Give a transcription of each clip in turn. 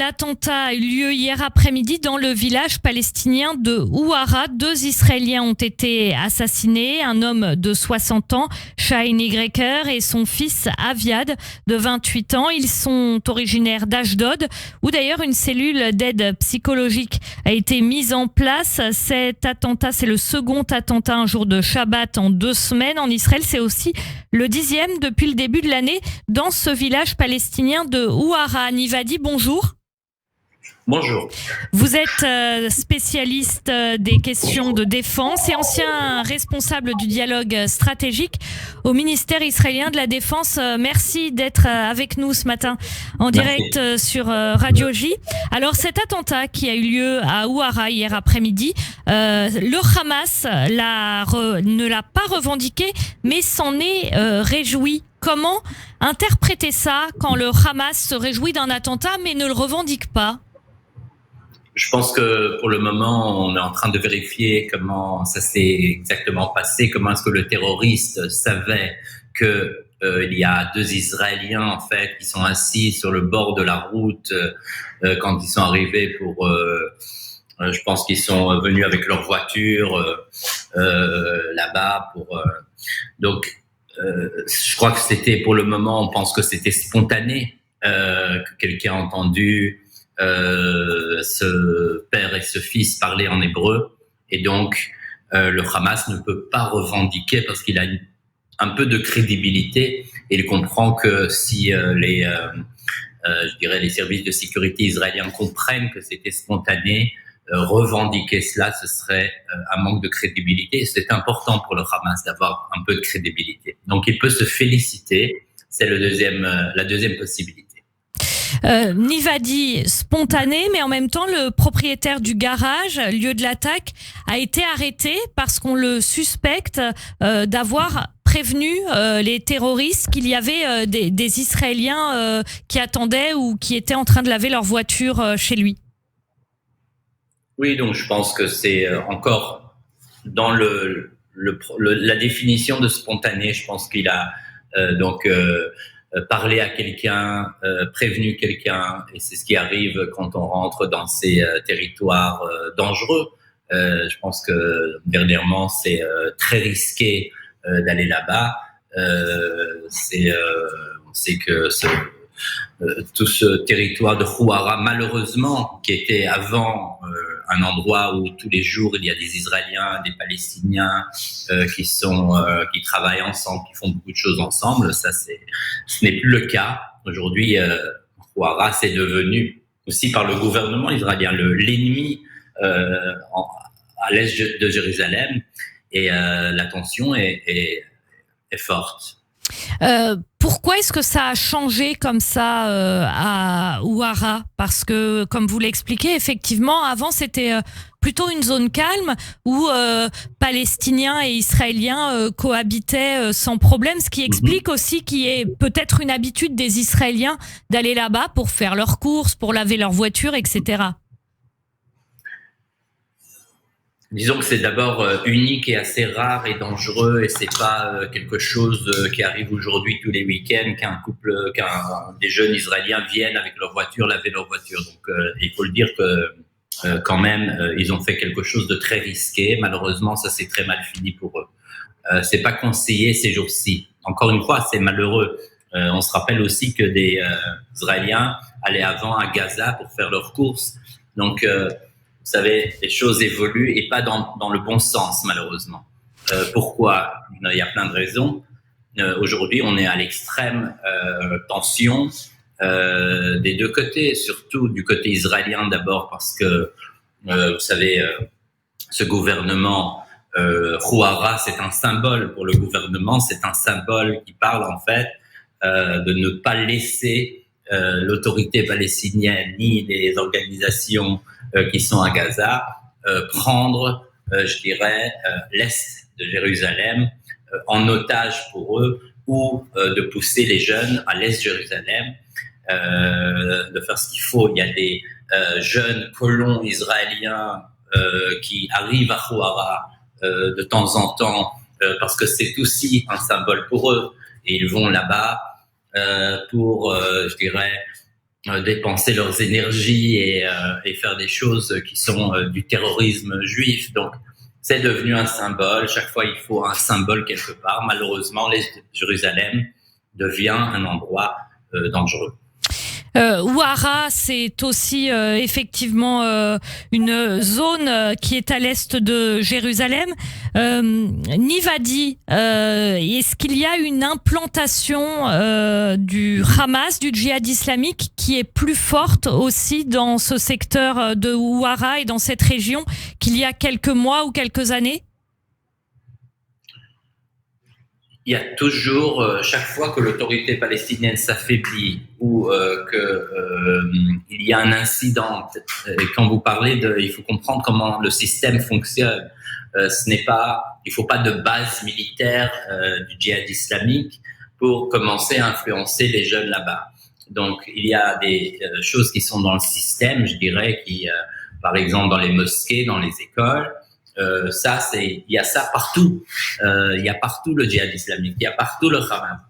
l'attentat a eu lieu hier après-midi dans le village palestinien de Ouara. 2 Israéliens ont été assassinés. Un homme de 60 ans, Shahin Yreker, et son fils Aviad, de 28 ans. Ils sont originaires d'Ashdod, où d'ailleurs une cellule d'aide psychologique a été mise en place. Cet attentat, c'est le second attentat un jour de Shabbat en 2 semaines en Israël. C'est aussi le 10e depuis le début de l'année dans ce village palestinien de Ouara. Nivadi, bonjour. Bonjour. Vous êtes spécialiste des questions de défense et ancien responsable du dialogue stratégique au ministère israélien de la Défense. Merci d'être avec nous ce matin en direct sur Radio J. Alors cet attentat qui a eu lieu à Ouara hier après-midi, le Hamas ne l'a pas revendiqué mais s'en est réjoui. Comment interpréter ça quand le Hamas se réjouit d'un attentat mais ne le revendique pas ? Je pense que pour le moment, on est en train de vérifier comment ça s'est exactement passé, comment est-ce que le terroriste savait que il y a 2 Israéliens en fait qui sont assis sur le bord de la route quand ils sont arrivés pour. Je pense qu'ils sont venus avec leur voiture là-bas pour. Donc, je crois que c'était pour le moment, on pense que c'était spontané que quelqu'un a entendu. Ce père et ce fils parlaient en hébreu et donc le Hamas ne peut pas revendiquer parce qu'il a un peu de crédibilité et il comprend que si les services de sécurité israéliens comprennent que c'était spontané, revendiquer cela, ce serait un manque de crédibilité. C'est important pour le Hamas d'avoir un peu de crédibilité. Donc il peut se féliciter, c'est la deuxième possibilité. Nivadi, spontané, mais en même temps, le propriétaire du garage, lieu de l'attaque, a été arrêté parce qu'on le suspecte d'avoir prévenu les terroristes qu'il y avait des Israéliens qui attendaient ou qui étaient en train de laver leur voiture chez lui. Oui, donc je pense que c'est encore dans la définition de spontané. Je pense qu'il a parler à quelqu'un, prévenu quelqu'un, et c'est ce qui arrive quand on rentre dans ces territoires dangereux. Je pense que dernièrement, c'est très risqué d'aller là-bas. On sait que tout ce territoire de Ouara, malheureusement, qui était avant un endroit où tous les jours il y a des Israéliens, des Palestiniens qui travaillent ensemble, qui font beaucoup de choses ensemble. Ce n'est plus le cas. Aujourd'hui, Ouara, c'est devenu aussi par le gouvernement israélien l'ennemi à l'est de Jérusalem, et la tension est forte. Pourquoi est-ce que ça a changé comme ça à Ouara ? Parce que, comme vous l'expliquez, effectivement, avant c'était plutôt une zone calme où Palestiniens et Israéliens cohabitaient sans problème, ce qui explique aussi qu'il y ait peut-être une habitude des Israéliens d'aller là-bas pour faire leurs courses, pour laver leur voiture, etc. Disons que c'est d'abord unique et assez rare et dangereux, et c'est pas quelque chose qui arrive aujourd'hui tous les week-ends qu'un des jeunes Israéliens viennent avec leur voiture laver leur voiture. Donc il faut le dire que quand même ils ont fait quelque chose de très risqué. Malheureusement, ça s'est très mal fini pour eux. C'est pas conseillé ces jours-ci. Encore une fois, c'est malheureux. On se rappelle aussi que des Israéliens allaient avant à Gaza pour faire leurs courses. Donc vous savez, les choses évoluent et pas dans le bon sens, malheureusement. Pourquoi ? Il y a plein de raisons. Aujourd'hui, on est à l'extrême tension des deux côtés, surtout du côté israélien d'abord, parce que, vous savez, ce gouvernement, Ouara, c'est un symbole pour le gouvernement, c'est un symbole qui parle en fait de ne pas laisser l'autorité palestinienne ni les organisations qui sont à Gaza prendre, l'est de Jérusalem en otage pour eux, ou de pousser les jeunes à l'est de Jérusalem, de faire ce qu'il faut. Il y a des jeunes colons israéliens qui arrivent à Ouara de temps en temps parce que c'est aussi un symbole pour eux, et ils vont là-bas pour, dépenser leurs énergies et faire des choses qui sont du terrorisme juif. Donc, c'est devenu un symbole. Chaque fois, il faut un symbole quelque part. Malheureusement, Jérusalem devient un endroit dangereux. Ouara, c'est aussi effectivement une zone qui est à l'est de Jérusalem. Nivadi, est-ce qu'il y a une implantation du Hamas, du djihad islamique, qui est plus forte aussi dans ce secteur de Ouara et dans cette région qu'il y a quelques mois ou quelques années ? Il y a toujours, chaque fois que l'autorité palestinienne s'affaiblit ou il y a un incident, et quand vous parlez il faut comprendre comment le système fonctionne. Il faut pas de base militaire du djihad islamique pour commencer à influencer les jeunes là-bas. Donc, il y a des choses qui sont dans le système, je dirais, par exemple, dans les mosquées, dans les écoles. Il y a ça partout. Il y a partout le djihad islamique, il y a partout le Hamas.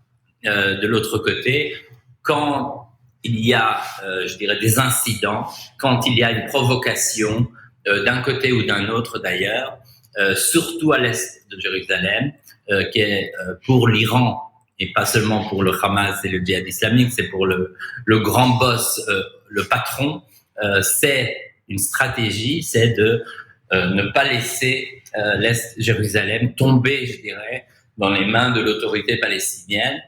De l'autre côté, quand il y a, je dirais, des incidents, quand il y a une provocation d'un côté ou d'un autre d'ailleurs, surtout à l'est de Jérusalem, qui est pour l'Iran et pas seulement pour le Hamas et le djihad islamique, c'est pour le grand boss, le patron. C'est une stratégie, c'est de ne pas laisser l'Est de Jérusalem tomber, je dirais, dans les mains de l'autorité palestinienne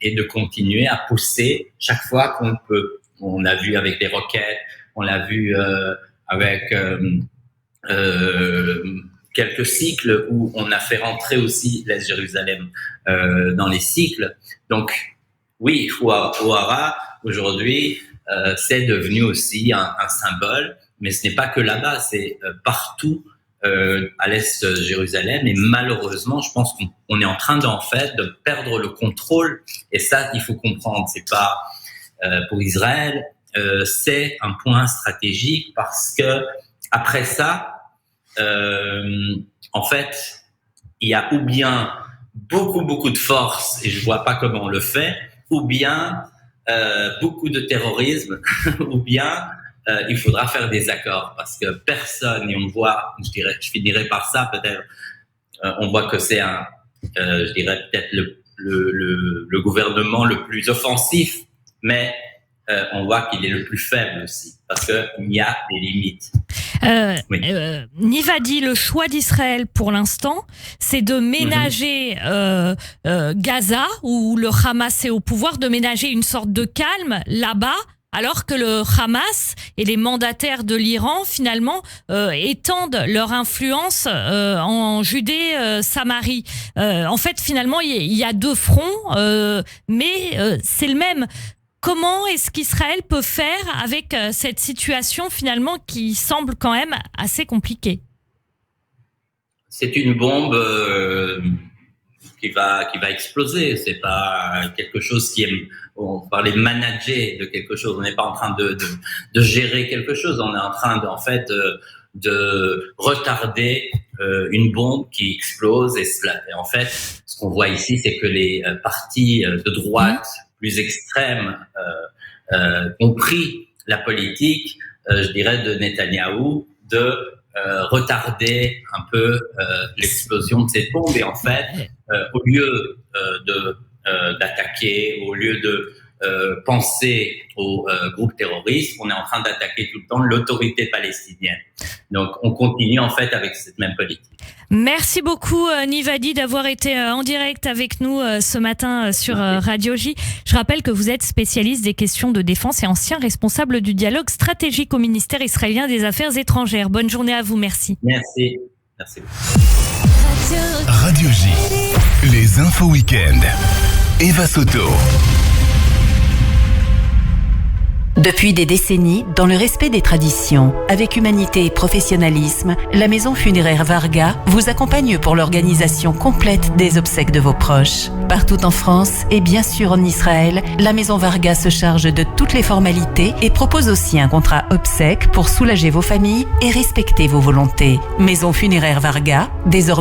et de continuer à pousser chaque fois qu'on peut. On l'a vu avec les roquettes, on l'a vu avec quelques cycles où on a fait rentrer aussi l'Est de Jérusalem dans les cycles. Donc, oui, Ouara, aujourd'hui, c'est devenu aussi un symbole. Mais ce n'est pas que là-bas, c'est partout à l'est de Jérusalem. Et malheureusement, je pense qu'on est en train de perdre le contrôle. Et ça, il faut comprendre. C'est pas pour Israël, c'est un point stratégique parce que après ça, en fait, il y a ou bien beaucoup de force et je vois pas comment on le fait, ou bien beaucoup de terrorisme, ou bien il faudra faire des accords parce que personne, et on voit, je finirai par ça peut-être, on voit que c'est je dirais peut-être le gouvernement le plus offensif, mais on voit qu'il est le plus faible aussi parce qu'il y a des limites. Oui. Nivadi, le choix d'Israël pour l'instant, c'est de ménager Gaza, où le Hamas est au pouvoir, de ménager une sorte de calme là-bas, alors que le Hamas et les mandataires de l'Iran, finalement, étendent leur influence en Judée, Samarie. En fait, finalement, il y a deux fronts, mais c'est le même. Comment est-ce qu'Israël peut faire avec cette situation, finalement, qui semble quand même assez compliquée ? C'est une bombe qui va exploser. C'est pas quelque chose on parlait manager de quelque chose. On n'est pas en train de gérer quelque chose. On est en train de retarder une bombe qui explose. Et en fait, ce qu'on voit ici, c'est que les partis de droite plus extrêmes ont pris la politique, je dirais, de Netanyahou, de retarder un peu l'explosion de cette bombe. Et en fait, au lieu d'attaquer, au lieu de penser aux groupes terroristes, on est en train d'attaquer tout le temps l'autorité palestinienne. Donc, on continue en fait avec cette même politique. Merci beaucoup Nivadi d'avoir été en direct avec nous ce matin sur Radio J. Je rappelle que vous êtes spécialiste des questions de défense et ancien responsable du dialogue stratégique au ministère israélien des Affaires étrangères. Bonne journée à vous, merci. Merci. Radio J, les infos week-end. Eva Soto. Depuis des décennies, dans le respect des traditions, avec humanité et professionnalisme, la Maison Funéraire Varga vous accompagne pour l'organisation complète des obsèques de vos proches. Partout en France et bien sûr en Israël, la Maison Varga se charge de toutes les formalités et propose aussi un contrat obsèques pour soulager vos familles et respecter vos volontés. Maison Funéraire Varga, désormais